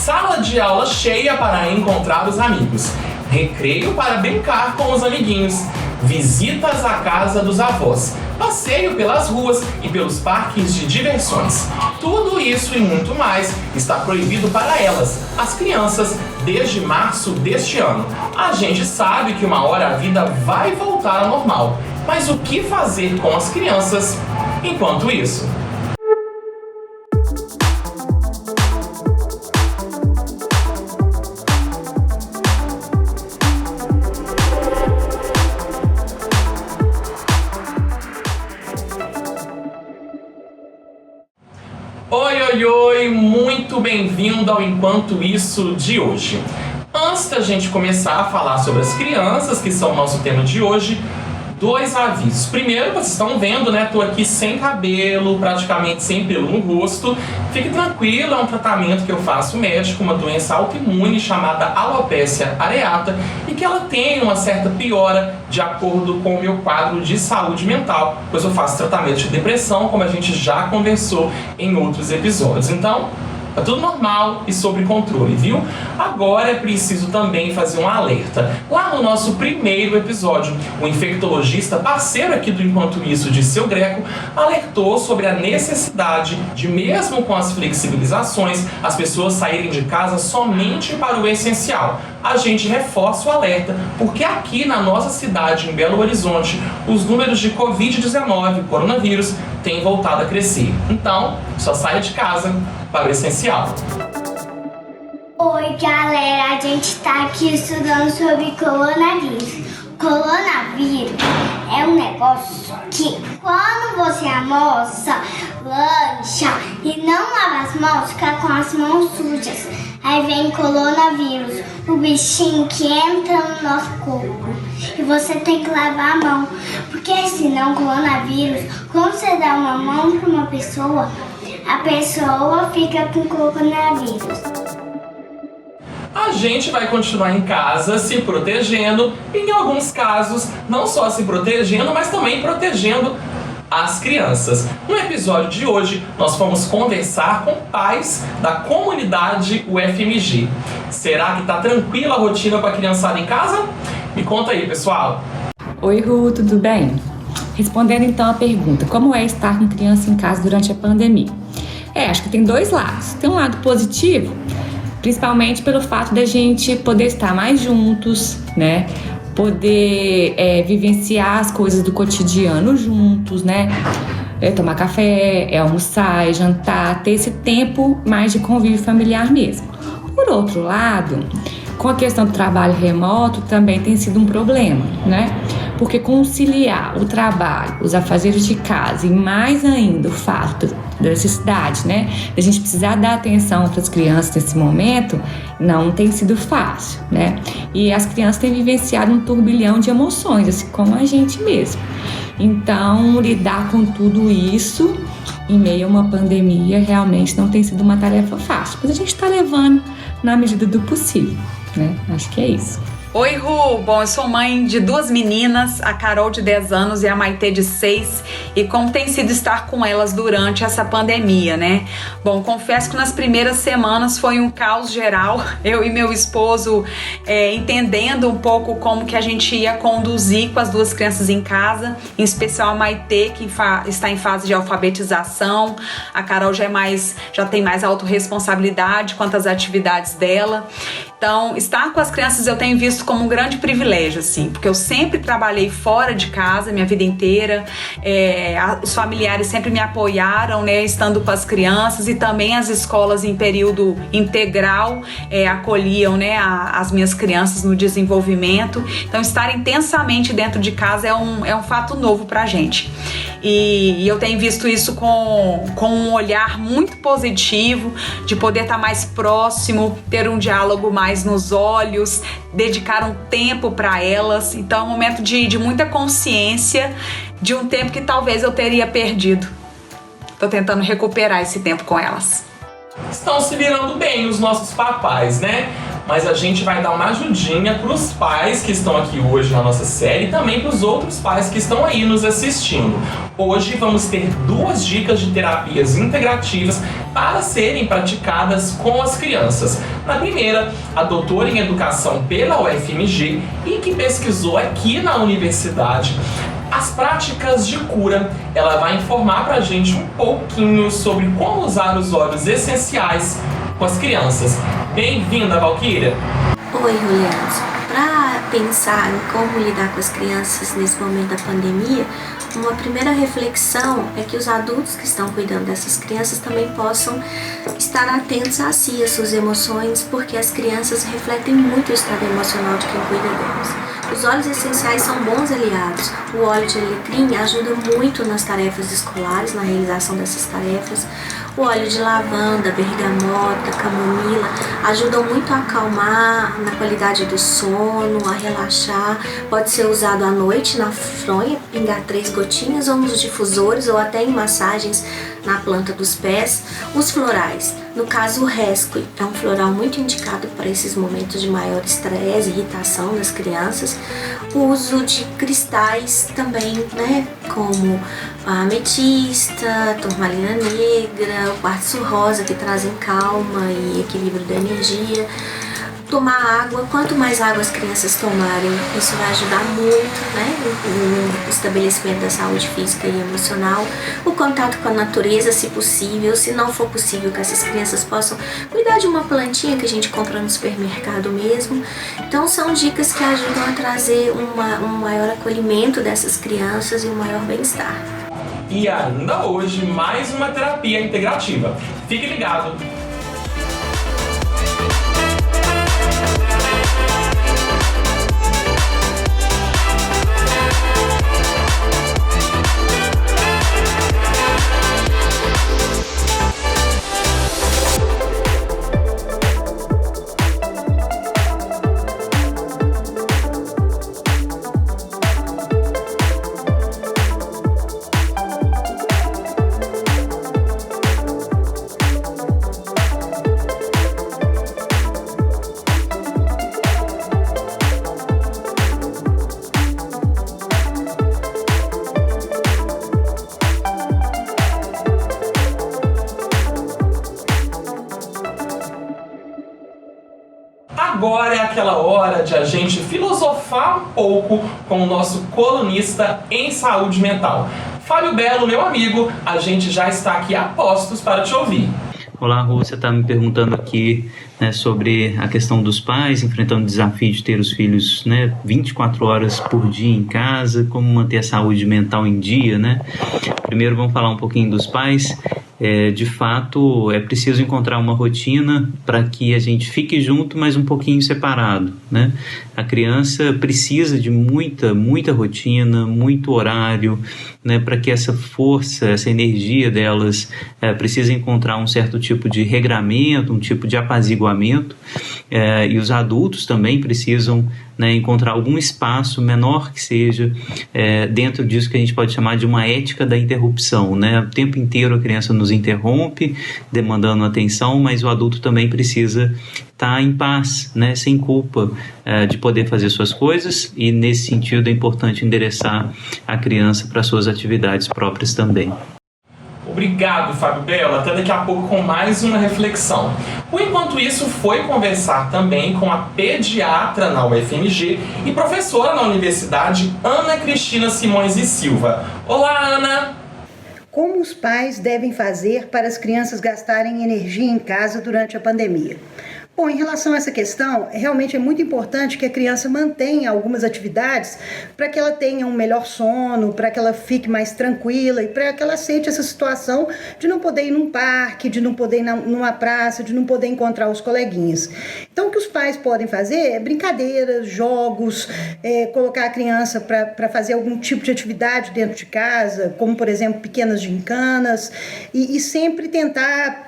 sala de aula cheia para encontrar os amigos, recreio para brincar com os amiguinhos, visitas à casa dos avós, passeio pelas ruas e pelos parques de diversões. Tudo isso e muito mais está proibido para elas, as crianças, desde março deste ano. A gente sabe que uma hora a vida vai voltar ao normal, mas o que fazer com as crianças enquanto isso? Oi, muito bem-vindo ao Enquanto Isso de hoje. Antes da gente começar a falar sobre as crianças, que são o nosso tema de hoje, dois avisos. Primeiro, vocês estão vendo, né? Tô aqui sem cabelo, praticamente sem pelo no rosto. Fique tranquilo, é um tratamento que eu faço médico, uma doença autoimune chamada alopecia areata e que ela tem uma certa piora de acordo com o meu quadro de saúde mental, pois eu faço tratamento de depressão, como a gente já conversou em outros episódios. Então, tá tudo normal e sob controle, viu? Agora é preciso também fazer um alerta. Lá no nosso primeiro episódio, o infectologista parceiro aqui do Enquanto Isso, de Seu Greco, alertou sobre a necessidade de, mesmo com as flexibilizações, as pessoas saírem de casa somente para o essencial. A gente reforça o alerta, porque aqui na nossa cidade, em Belo Horizonte, os números de Covid-19, coronavírus, têm voltado a crescer. Então, só saia de casa para o essencial. Oi, galera, a gente tá aqui estudando sobre coronavírus. Coronavírus é um negócio que quando você almoça, lancha e não lava as mãos, fica com as mãos sujas. Aí vem coronavírus, o bichinho que entra no nosso corpo. E você tem que lavar a mão, porque senão coronavírus, quando você dá uma mão para uma pessoa, a pessoa fica com coronavírus. A gente vai continuar em casa se protegendo, e em alguns casos, não só se protegendo, mas também protegendo as crianças. No episódio de hoje, nós vamos conversar com pais da comunidade UFMG. Será que tá tranquila a rotina com a criançada em casa? Me conta aí, pessoal. Oi, Ru, tudo bem? Respondendo então a pergunta, como é estar com criança em casa durante a pandemia? Acho que tem dois lados. Tem um lado positivo, principalmente pelo fato da gente poder estar mais juntos, né? Poder vivenciar as coisas do cotidiano juntos, né? Tomar café, almoçar, jantar, ter esse tempo mais de convívio familiar mesmo. Por outro lado, com a questão do trabalho remoto também tem sido um problema, né? Porque conciliar o trabalho, os afazeres de casa e mais ainda o fato da necessidade, né, da gente precisar dar atenção para as crianças nesse momento, não tem sido fácil, né? E as crianças têm vivenciado um turbilhão de emoções, assim como a gente mesmo. Então, lidar com tudo isso em meio a uma pandemia realmente não tem sido uma tarefa fácil, mas a gente está levando na medida do possível, né? Acho que é isso. Oi, Ru! Bom, eu sou mãe de duas meninas, a Carol de 10 anos e a Maitê de 6, e como tem sido estar com elas durante essa pandemia, né? Bom, confesso que nas primeiras semanas foi um caos geral, eu e meu esposo entendendo um pouco como que a gente ia conduzir com as duas crianças em casa, em especial a Maitê, que está em fase de alfabetização, a Carol já tem mais autorresponsabilidade quanto às atividades dela. Então, estar com as crianças eu tenho visto como um grande privilégio, assim, porque eu sempre trabalhei fora de casa, minha vida inteira, os familiares sempre me apoiaram, né, estando com as crianças, e também as escolas em período integral acolhiam, né, as minhas crianças no desenvolvimento. Então, estar intensamente dentro de casa é um fato novo pra gente. E eu tenho visto isso com um olhar muito positivo, de poder estar mais próximo, ter um diálogo mais nos olhos, dedicar um tempo para elas. Então é um momento de muita consciência de um tempo que talvez eu teria perdido. Tô tentando recuperar esse tempo com elas. Estão se virando bem os nossos papais, né? mas a gente vai dar uma ajudinha para os pais que estão aqui hoje na nossa série e também para os outros pais que estão aí nos assistindo. Hoje vamos ter 2 dicas de terapias integrativas para serem praticadas com as crianças. Na primeira, a doutora em educação pela UFMG e que pesquisou aqui na universidade as práticas de cura. Ela vai informar pra gente um pouquinho sobre como usar os óleos essenciais com as crianças. Bem-vinda, Valquíria! Oi, Juliana. Para pensar em como lidar com as crianças nesse momento da pandemia, uma primeira reflexão é que os adultos que estão cuidando dessas crianças também possam estar atentos a si, às suas emoções, porque as crianças refletem muito o estado emocional de quem cuida delas. Os óleos essenciais são bons aliados. O óleo de alecrim ajuda muito nas tarefas escolares, na realização dessas tarefas. O óleo de lavanda, bergamota, camomila ajudam muito a acalmar na qualidade do sono, a relaxar. Pode ser usado à noite na fronha, pingar 3 gotinhas, ou nos difusores, ou até em massagens na planta dos pés. Os florais, no caso o rescue, é um floral muito indicado para esses momentos de maior estresse, irritação das crianças. O uso de cristais também, né, como a ametista, turmalina negra, o quartzo rosa, que trazem calma e equilíbrio da energia. Tomar água, quanto mais água as crianças tomarem, isso vai ajudar muito, né, no estabelecimento da saúde física e emocional. O contato com a natureza, se possível, se não for possível que essas crianças possam cuidar de uma plantinha que a gente compra no supermercado mesmo. Então são dicas que ajudam a trazer um maior acolhimento dessas crianças e um maior bem-estar. E ainda hoje, mais uma terapia integrativa. Fique ligado! Agora é aquela hora de a gente filosofar um pouco com o nosso colunista em saúde mental. Fábio Belo, meu amigo, a gente já está aqui a postos para te ouvir. Olá, Rô, você está me perguntando aqui, né, sobre a questão dos pais enfrentando o desafio de ter os filhos, né, 24 horas por dia em casa, como manter a saúde mental em dia, né? Primeiro vamos falar um pouquinho dos pais. De fato, é preciso encontrar uma rotina para que a gente fique junto, mas um pouquinho separado, né? A criança precisa de muita rotina, muito horário, né, para que essa força, essa energia delas precisa encontrar um certo tipo de regramento, um tipo de apaziguamento, e os adultos também precisam, né, encontrar algum espaço, menor que seja, dentro disso que a gente pode chamar de uma ética da interrupção, né? O tempo inteiro a criança nos interrompe, demandando atenção, mas o adulto também precisa estar em paz, né, sem culpa, de poder fazer suas coisas, e nesse sentido é importante endereçar a criança para suas atividades próprias também. Obrigado, Fábio Belo. Até daqui a pouco com mais uma reflexão. Por enquanto isso, foi conversar também com a pediatra na UFMG e professora na universidade, Ana Cristina Simões e Silva. Olá, Ana! Como os pais devem fazer para as crianças gastarem energia em casa durante a pandemia? Bom, em relação a essa questão, realmente é muito importante que a criança mantenha algumas atividades para que ela tenha um melhor sono, para que ela fique mais tranquila e para que ela aceite essa situação de não poder ir num parque, de não poder ir numa praça, de não poder encontrar os coleguinhas. Então, o que os pais podem fazer é brincadeiras, jogos, colocar a criança para fazer algum tipo de atividade dentro de casa, como, por exemplo, pequenas gincanas, e sempre tentar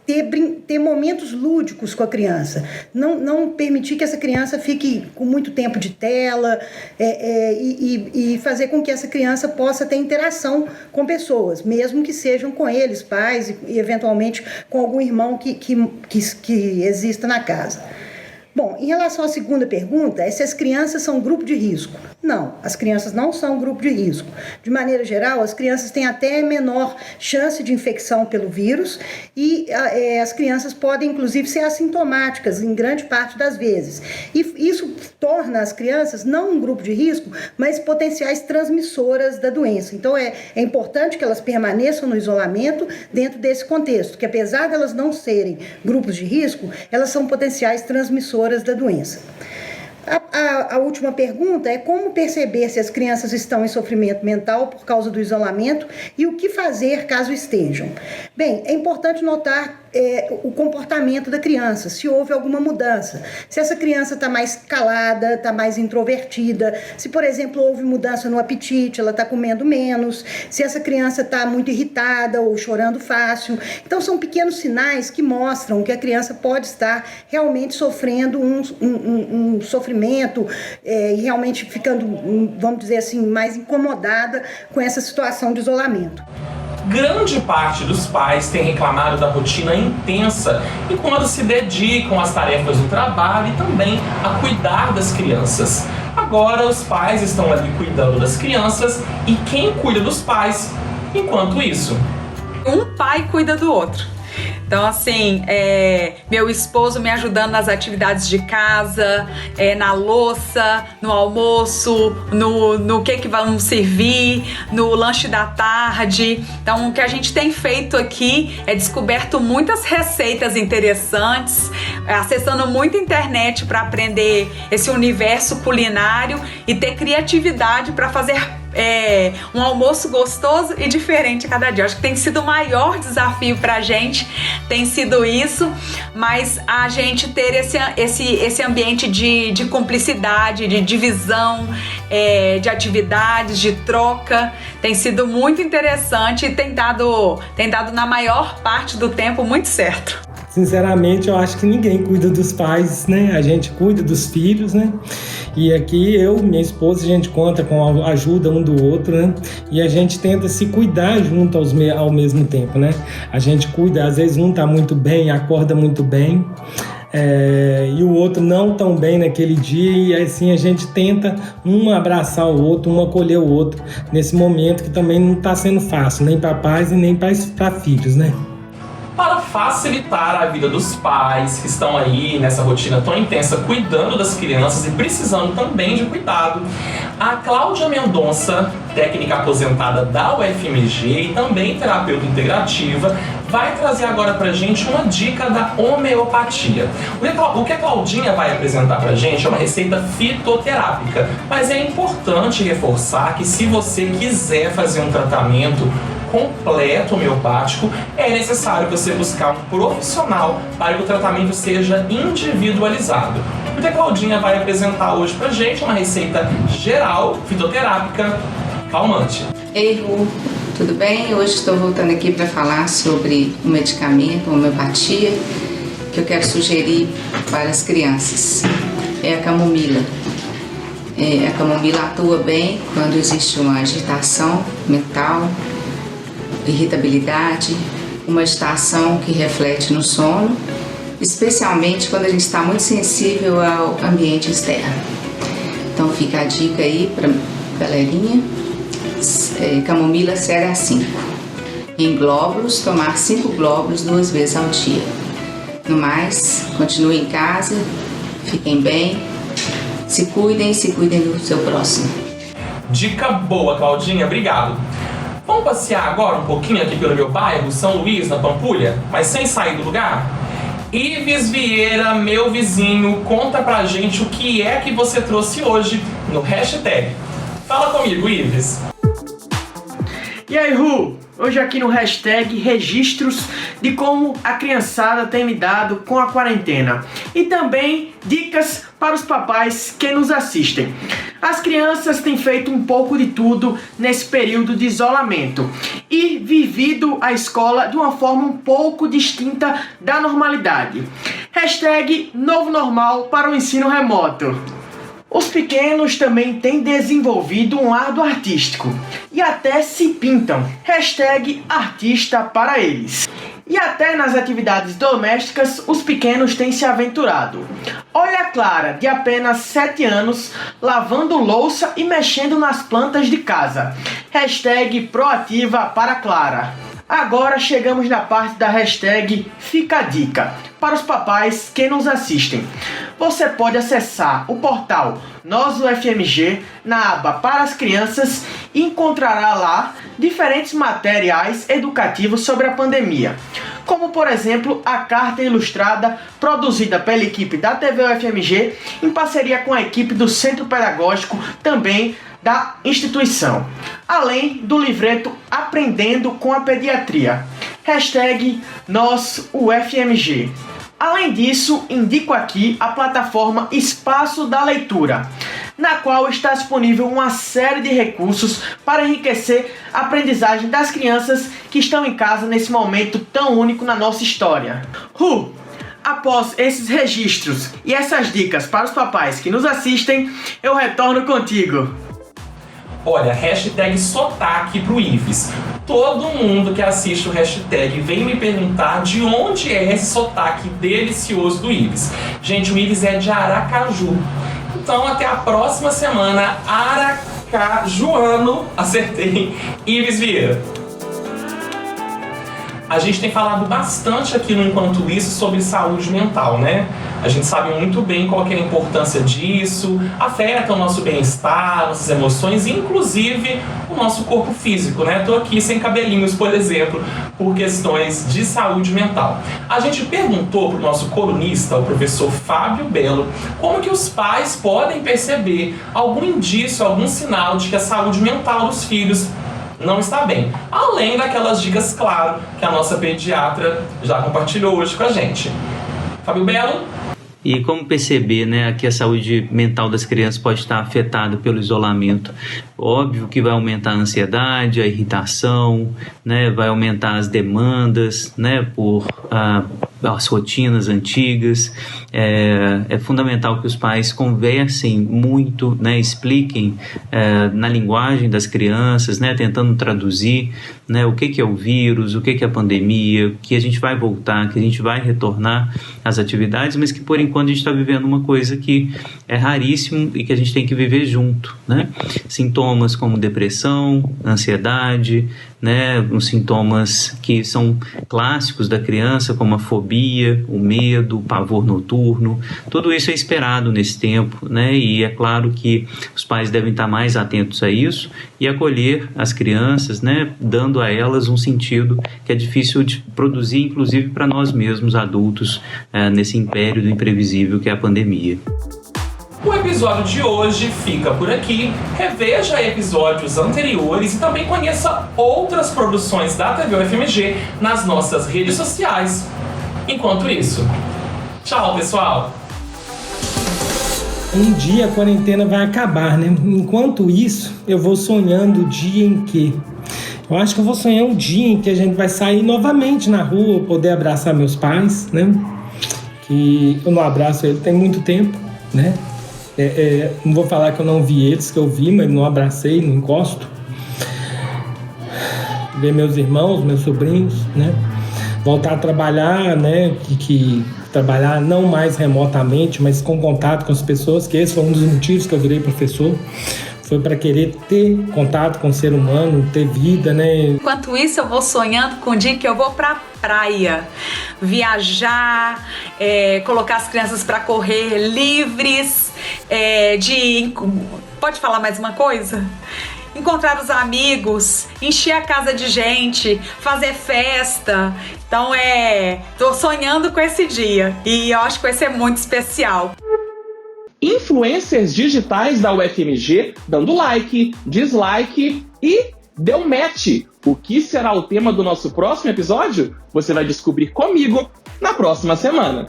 ter momentos lúdicos com a criança, não permitir que essa criança fique com muito tempo de tela, e fazer com que essa criança possa ter interação com pessoas, mesmo que sejam com eles, pais, e eventualmente com algum irmão que exista na casa. Bom, em relação à segunda pergunta, é se as crianças são grupo de risco. Não, as crianças não são grupo de risco. De maneira geral, as crianças têm até menor chance de infecção pelo vírus e as crianças podem, inclusive, ser assintomáticas em grande parte das vezes. E isso torna as crianças não um grupo de risco, mas potenciais transmissoras da doença. Então, é importante que elas permaneçam no isolamento dentro desse contexto, que apesar de elas não serem grupos de risco, elas são potenciais transmissoras da doença. A última pergunta é como perceber se as crianças estão em sofrimento mental por causa do isolamento e o que fazer caso estejam. Bem, é importante notar o comportamento da criança, se houve alguma mudança. Se essa criança está mais calada, está mais introvertida, se, por exemplo, houve mudança no apetite, ela está comendo menos, se essa criança está muito irritada ou chorando fácil. Então, são pequenos sinais que mostram que a criança pode estar realmente sofrendo um sofrimento e realmente ficando, vamos dizer assim, mais incomodada com essa situação de isolamento. Grande parte dos pais tem reclamado da rotina intensa enquanto se dedicam às tarefas do trabalho e também a cuidar das crianças. Agora os pais estão ali cuidando das crianças e quem cuida dos pais enquanto isso? Um pai cuida do outro. Então, assim, meu esposo me ajudando nas atividades de casa, na louça, no almoço, no que vamos servir, no lanche da tarde. Então, o que a gente tem feito aqui é descoberto muitas receitas interessantes, acessando muita internet para aprender esse universo culinário e ter criatividade para fazer um almoço gostoso e diferente a cada dia. Acho que tem sido o maior desafio pra gente, tem sido isso, mas a gente ter esse ambiente de cumplicidade, de divisão, de atividades, de troca, tem sido muito interessante e tem dado na maior parte do tempo muito certo. Sinceramente, eu acho que ninguém cuida dos pais, né? A gente cuida dos filhos, né? E aqui eu e minha esposa, a gente conta com a ajuda um do outro, né? E a gente tenta se cuidar junto ao mesmo tempo, né? A gente cuida, às vezes um tá muito bem, acorda muito bem, e o outro não tão bem naquele dia, e assim a gente tenta um abraçar o outro, um acolher o outro, nesse momento que também não tá sendo fácil, nem para pais e nem para filhos, né? Para facilitar a vida dos pais que estão aí nessa rotina tão intensa, cuidando das crianças e precisando também de cuidado, a Cláudia Mendonça, técnica aposentada da UFMG e também terapeuta integrativa, vai trazer agora pra gente uma dica da homeopatia. O que a Claudinha vai apresentar pra gente é uma receita fitoterápica, mas é importante reforçar que se você quiser fazer um tratamento completo homeopático, é necessário você buscar um profissional para que o tratamento seja individualizado. O que a Claudinha vai apresentar hoje pra gente é uma receita geral, fitoterápica, calmante. Ei, Lu, tudo bem? Hoje estou voltando aqui para falar sobre um medicamento, homeopatia, que eu quero sugerir para as crianças. É a camomila. A camomila atua bem quando existe uma agitação mental, irritabilidade, uma agitação que reflete no sono, especialmente quando a gente está muito sensível ao ambiente externo. Então fica a dica aí para galerinha, camomila séria 5. Em glóbulos, tomar 5 glóbulos 2 vezes ao dia. No mais, continuem em casa, fiquem bem, se cuidem do seu próximo. Dica boa, Claudinha, obrigado. Vamos passear agora um pouquinho aqui pelo meu bairro, São Luís, na Pampulha, mas sem sair do lugar? Ives Vieira, meu vizinho, conta pra gente o que é que você trouxe hoje no hashtag. Fala comigo, Ives. E aí, Ru? Hoje aqui no hashtag registros de como a criançada tem lidado com a quarentena. E também dicas para os papais que nos assistem. As crianças têm feito um pouco de tudo nesse período de isolamento e vivido a escola de uma forma um pouco distinta da normalidade. Hashtag novo normal para o ensino remoto. Os pequenos também têm desenvolvido um lado artístico e até se pintam. Hashtag artista para eles. E até nas atividades domésticas, os pequenos têm se aventurado. Olha a Clara, de apenas 7 anos, lavando louça e mexendo nas plantas de casa. Hashtag proativa para Clara. Agora chegamos na parte da hashtag Fica a Dica, para os papais que nos assistem. Você pode acessar o portal Nós UFMG na aba Para as Crianças e encontrará lá diferentes materiais educativos sobre a pandemia, como por exemplo a carta ilustrada produzida pela equipe da TV UFMG em parceria com a equipe do Centro Pedagógico também da instituição, além do livreto Aprendendo com a Pediatria, hashtag Nós UFMG. Além disso, indico aqui a plataforma Espaço da Leitura, na qual está disponível uma série de recursos para enriquecer a aprendizagem das crianças que estão em casa nesse momento tão único na nossa história. Após esses registros e essas dicas para os papais que nos assistem, eu retorno contigo. Olha, hashtag sotaque pro Ives. Todo mundo que assiste o hashtag vem me perguntar de onde é esse sotaque delicioso do Ives. Gente, o Ives é de Aracaju. Então, até a próxima semana, aracajuano, acertei, Ives Vieira. A gente tem falado bastante aqui no Enquanto Isso sobre saúde mental, né? A gente sabe muito bem qual que é a importância disso, afeta o nosso bem-estar, nossas emoções e inclusive o nosso corpo físico, né? Tô aqui sem cabelinhos, por exemplo, por questões de saúde mental. A gente perguntou pro nosso colunista, o professor Fábio Belo, como que os pais podem perceber algum indício, algum sinal de que a saúde mental dos filhos não está bem. Além daquelas dicas, claro, que a nossa pediatra já compartilhou hoje com a gente. Fábio Belo? E como perceber, né, que a saúde mental das crianças pode estar afetada pelo isolamento? Óbvio que vai aumentar a ansiedade, a irritação, né, vai aumentar as demandas, né, por as rotinas antigas. É fundamental que os pais conversem muito, né, expliquem na linguagem das crianças, né, tentando traduzir, né, o que é o vírus, o que é a pandemia, que a gente vai voltar, que a gente vai retornar às atividades, mas que por enquanto a gente está vivendo uma coisa que é raríssimo e que a gente tem que viver junto, né? Sintomas como depressão, ansiedade, né? Os sintomas que são clássicos da criança, como a fobia, o medo, o pavor noturno, tudo isso é esperado nesse tempo, né? E é claro que os pais devem estar mais atentos a isso e acolher as crianças, né? Dando a elas um sentido que é difícil de produzir, inclusive para nós mesmos adultos, nesse império do imprevisível que é a pandemia. O episódio de hoje fica por aqui. Reveja episódios anteriores e também conheça outras produções da TV UFMG nas nossas redes sociais. Enquanto isso, tchau, pessoal! Um dia a quarentena vai acabar, né? Enquanto isso, eu vou sonhando o dia em que... Eu acho que eu vou sonhar um dia em que a gente vai sair novamente na rua, poder abraçar meus pais, né? Que eu não abraço eles tem muito tempo, né? Não vou falar que eu não vi eles, que eu vi, mas não abracei, não encosto. Ver meus irmãos, meus sobrinhos, né? Voltar a trabalhar, né? Que trabalhar não mais remotamente, mas com contato com as pessoas, que esse foi um dos motivos que eu virei professor. Foi para querer ter contato com o ser humano, ter vida, né? Enquanto isso, eu vou sonhando com o dia que eu vou pra praia, viajar, colocar as crianças para correr livres, Pode falar mais uma coisa? Encontrar os amigos, encher a casa de gente, fazer festa. Então tô sonhando com esse dia e eu acho que vai ser muito especial. Influencers digitais da UFMG dando like, dislike e deu match. O que será o tema do nosso próximo episódio? Você vai descobrir comigo na próxima semana.